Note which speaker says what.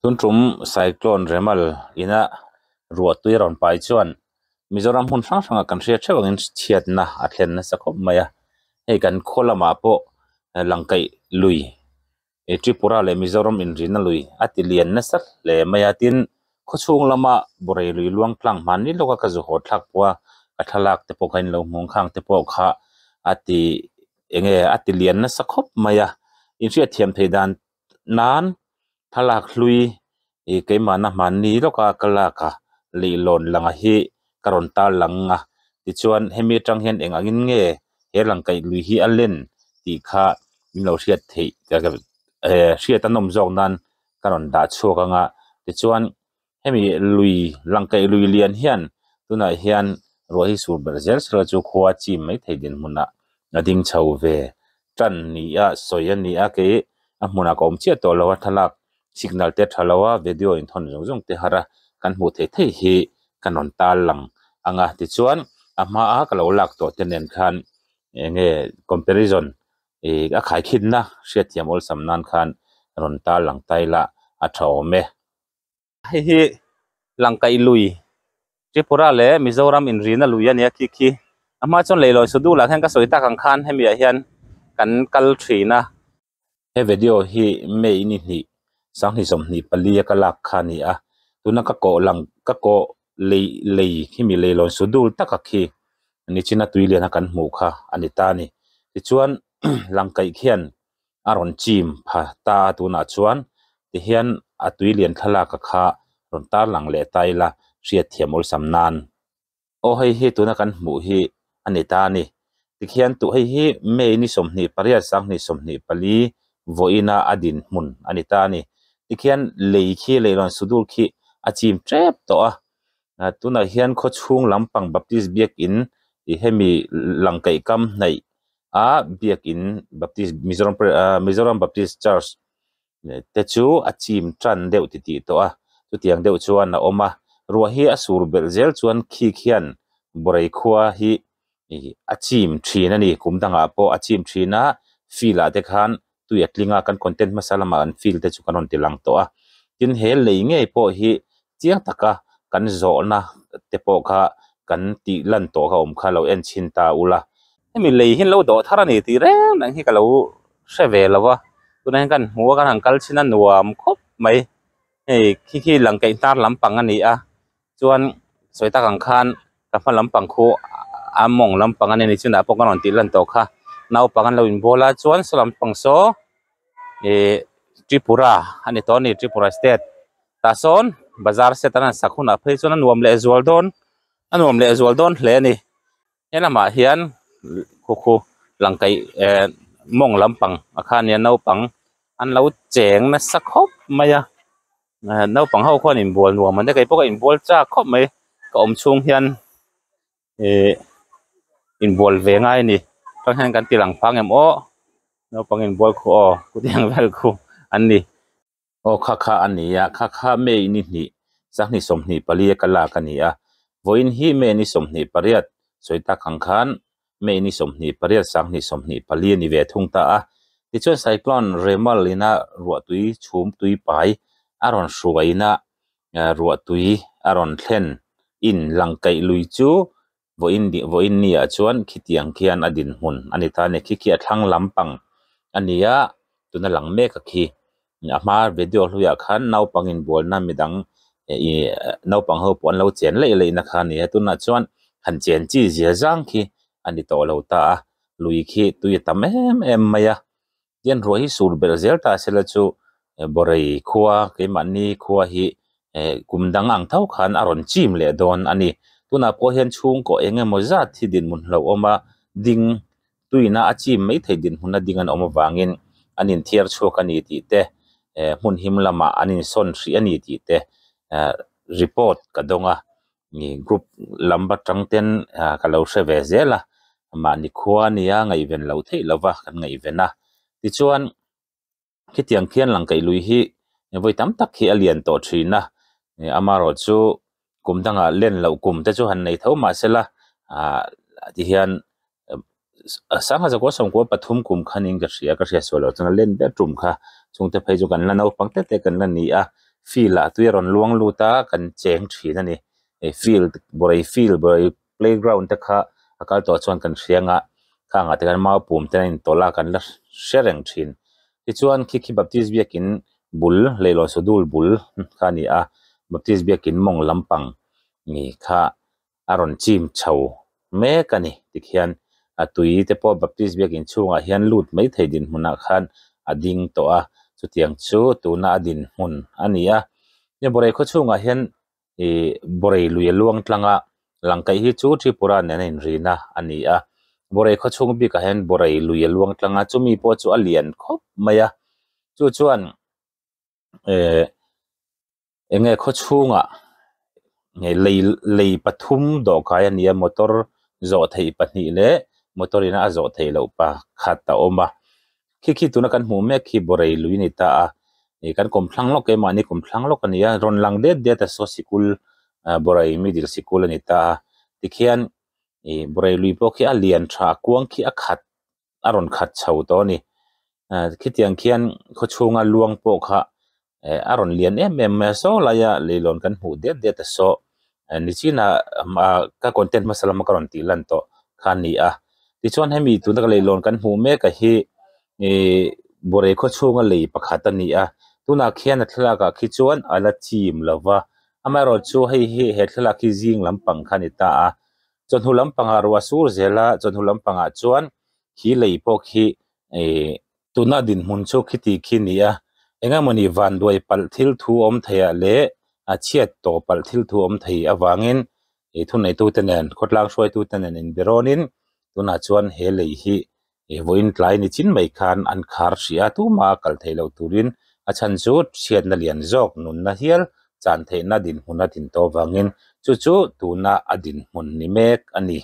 Speaker 1: tun trum cyclone remal ina ruat tui ron pai chuan Mizoram hun sang sang kan ria thewangin thiat na a thlen na sakop maya hei kan kholama po langkai lui Tripura le Mizoram in rina lui atilian na sat le maya tin khochung lama borei lui luang tlang man ni loka ka zu ho thak wa athalak te pokain lo mong khang te po kha ati enge atilian na sakop maya in ria thiam theidan nan thalak lui keimana man ni loka kalaka leilon langa hi karon ta langa ti chuan hemi tang hian eng angin nge he langkai lui hi alen ti kha milo riat thei riat anom jong nan karon da chuak anga ti chuan hemi lui langkai lui lian hian tuna hian ro hi sur berzel sra chu khwa chi mai theidin muna ading chho ve tan ni a soya ni a ke a muna kom che to lo thalak signal te thalawa video in thon jong te hara kan mu the the hi kanon tal lang anga ti chuan ama a kalo lak to tenen khan nge comparison a khai khin na hriathiam ol samnan khan ron tal lang taila a thawme hi langkai lui Tripura le Mizoram in rina luya nia ki ama chon leiloi sudu la khan ka soita kan khan hemia hian kan kal thina he video hi me ini ni sang ni som ni palia ka lak khani a tuna ka ko lang ka ko lei hi mi leiloi sudul taka khi ni china tuile na kan mu kha anita ni ti chuan langkai khian aron chim pha ta tuna chuan ti hian atuilian thala ka kha ron tar lang le taila ria thiamol samnan o hei hi tuna kan mu hi anita ni ti khian tu hei hi me ni somni paria sang ni somni pali voina adin mun anita ni ti khian lei khi leilon sudul khi achim trep to a tuna hian kho chung lampang baptist biak in i hemi langkai kam nei a biak in baptist Mizoram Baptist Church te chu achim tran deuh ti to a tu tiang deuh chuan na oma ruwa hi asur berzel chuan khi khian borei khua hi achim thina ni kumdanga po achim thina fila te khan tuiatlinga kan content masalama an fil te chu kanon tilang to a tin he lei nge po hi chiang taka kan zo na te po kha kan ti lan to ka om kha lo en chin ta ula hemi lei hin lo do tharani ti re nang hi ka lo sheve lawa tunan kan huwa kan angkal china nuam khop mai hei khi langkai tar lampang ani a chuan soita kan khan ka pha lampang khu among lampang ani ni chuna po kanon ti lan to kha nau pangan lo in bola chuan salampang so Tripura ani to ni Tripura state ta son bazar se tan sakhuna phei chuan nuam le zual don hle ni enama hian khu langkai mong lampang akhan ya nau pang an lo cheng na sakhop maya nau pang ho khon in bol nuam man kai poka in bol cha khop mai ka om chung hian in bol ve ngai ni tang han kan tilang phang em o nau pang in bol khu o ku tiang vel khu an ni o kha ani ya kha me ni sang ni som ni pali kala kania voin hi me ni som ni pariat soita khangkhan me ni som ni pariat sang ni som ni pali ni ve thung ta a ti chuan cyclone remal ina ruwa tui chhum tui pai aron shuaina ruwa tui aron thlen in langkai lui chu voin ni a chuan khitiang khian adin hun ani ta ne khi athlang lampang ania tuna lang me ka khi ama video hluya khan nau pangin bolna midang nau pang ho pon lo chen le na khan ni tuna chuan han chen chi zia jang khi ani to lo ta lui khi tu tam em maya yen ro hi sur berzel ta sela chu borei khuwa ke mani khuwa hi kumdang ang thau khan aron chim le don ani tuna po hian chung ko enge moza thi din mun lo oma ding tuina achim mai theidin huna dingan oma wangin anin thiar chhok ani ti te mun him lama anin son thri ani ti te report kadonga ni group lamba tangten kalau sheve zela ma ni khuwa nia ngai ven lo thei lova kan ngai vena ti chuan khitiang khian langkai lui hi voi tam tak khi alian to thina amaro chu kumdanga len lo kum te chu han nei tho ma sela ti hian sanga jago som ko pathum kum khanin ka ria solo chana len be trum kha chungte phei ju kan la no pangte te kan la ni a field a tuiron luang luta kan cheng thina ni field borai playground te kha akal to chuan kan hrianga khanga te kan mau pum te in tola kan la shereng thin ti chuan khi baptist biakin bul leilo sodul bul khani a baptist biakin mong lampang ni kha aron chim chho me kani tikhian atui te po baptist biakin chunga hian lut mai theidin huna khan ading to a chutiang chu tuna adin hun ania ye borai kho chunga hian borai lui luang tlanga langkai hi chu tripura nen in rina ania borai kho chung bi ka hen borai lui luang tlanga chumi po chu alian khop maya chu chuan enge kho chunga nge lei pathum do kaya nia motor zo thei pahni le motorina zo thei lo pa khata oma khi tuna kan mu me khi borai lui ni ta kan kom thlang lo ke mani kom thlang lo kania ron lang de ta so sikul borai middle sikul ni ta tikhian borai lui po khi alian tha kuang khi akhat aron khat chho to ni khi tiang khian kho chunga luang po kha aron lian em so la ya leilon kan hu de ta so ni china ka content masala ma karon ti lan to khani a ti chon hemi tu na leilon kan hu me ka hi borai kho chunga lei pakhata ni a tuna khian thla ka khi chuan ala chim lawa amaro chu hei he thla ki jing lampang khani ta a chon hu lampang a ruwa sur zela chon hu lampang a chuan hi lei po khi tuna din mun chu khiti khinia enga mani van doi pal thil thu om theya le a chiat to pal thil thu om thei awangin thunai tu tenen khotlang shoi tu tenen in beronin tuna chuan he lei hi voin tlai ni chin mai khan an khar ria tu ma kal theilo turin a chan chu chiat na lian jok nun na hial chan theina din huna tin to wangin chu tuna adin mun ni mek ani